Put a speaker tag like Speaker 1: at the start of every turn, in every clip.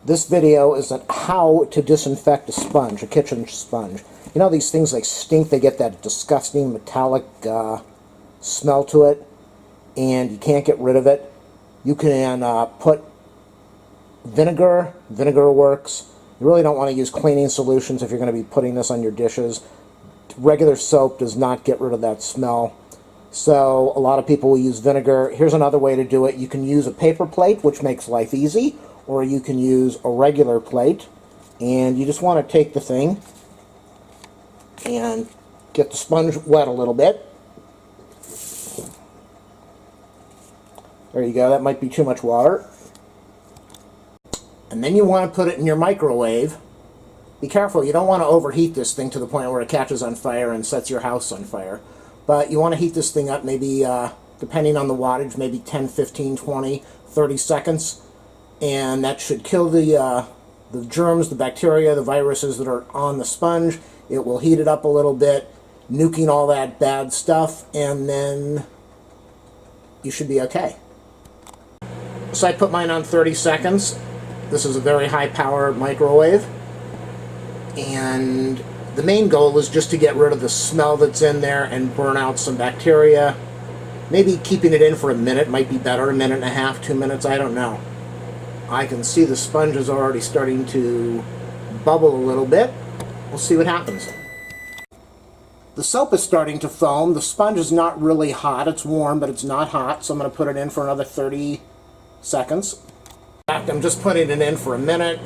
Speaker 1: This video is on how to disinfect a sponge, a kitchen sponge. You know these things, they stink, they get that disgusting metallic smell to it, and you can't get rid of it. You can put vinegar. Vinegar works. You really don't want to use cleaning solutions if you're going to be putting this on your dishes. Regular soap does not get rid of that smell. So a lot of people will use vinegar. Here's another way to do it. You can use a paper plate, which makes life easy, or you can use a regular plate. And you just want to take the thing and get the sponge wet a little bit. There you go. That might be too much water. And then you want to put it in your microwave. Be careful, you don't want to overheat this thing to the point where it catches on fire and sets your house on fire. But you want to heat this thing up maybe, depending on the wattage, maybe 10, 15, 20, 30 seconds. And that should kill the germs, the bacteria, the viruses that are on the sponge. It will heat it up a little bit, nuking all that bad stuff, and then you should be okay. So I put mine on 30 seconds. This is a very high-power microwave. And the main goal is just to get rid of the smell that's in there and burn out some bacteria. Maybe keeping it in for a minute might be better, a minute and a half, 2 minutes, I don't know. I can see the sponge is already starting to bubble a little bit. We'll see what happens. The soap is starting to foam. The sponge is not really hot. It's warm, but it's not hot, so I'm going to put it in for another 30 seconds. In fact, I'm just putting it in for a minute.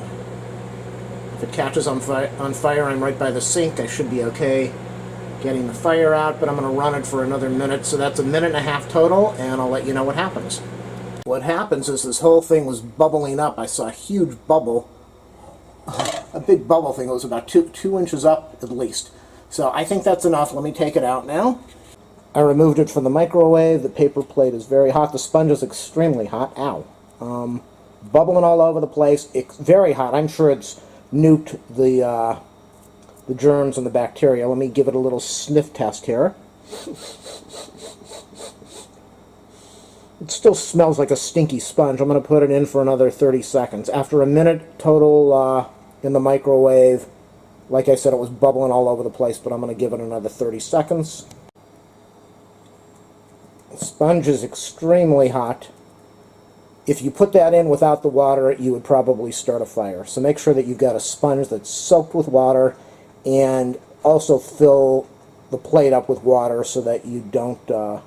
Speaker 1: If it catches on fire, I'm right by the sink. I should be okay getting the fire out, but I'm going to run it for another minute. So that's a minute and a half total, and I'll let you know what happens. What happens is this whole thing was bubbling up. I saw a huge bubble, a big bubble thing. It was about two inches up at least. So I think that's enough. Let me take it out now. I removed it from the microwave. The paper plate is very hot. The sponge is extremely hot. Ow. Bubbling all over the place. It's very hot. I'm sure it's nuked the germs and the bacteria. Let me give it a little sniff test here. It still smells like a stinky sponge. I'm going to put it in for another 30 seconds. After a minute total in the microwave, like I said, it was bubbling all over the place, but I'm going to give it another 30 seconds. The sponge is extremely hot. If you put that in without the water, you would probably start a fire. So make sure that you've got a sponge that's soaked with water, and also fill the plate up with water so that you don't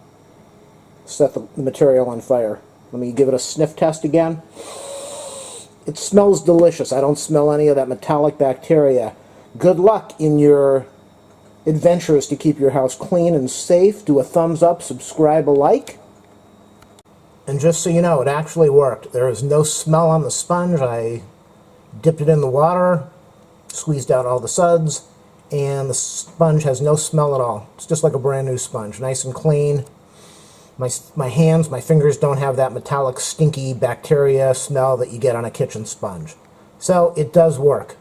Speaker 1: set the material on fire. Let me give it a sniff test again. It smells delicious. I don't smell any of that metallic bacteria. Good luck in your adventures to keep your house clean and safe. Do a thumbs up, subscribe, a like. And just so you know, it actually worked. There is no smell on the sponge. I dipped it in the water, squeezed out all the suds, and the sponge has no smell at all. It's just like a brand new sponge, nice and clean. My hands, my fingers don't have that metallic, stinky bacteria smell that you get on a kitchen sponge. So it does work.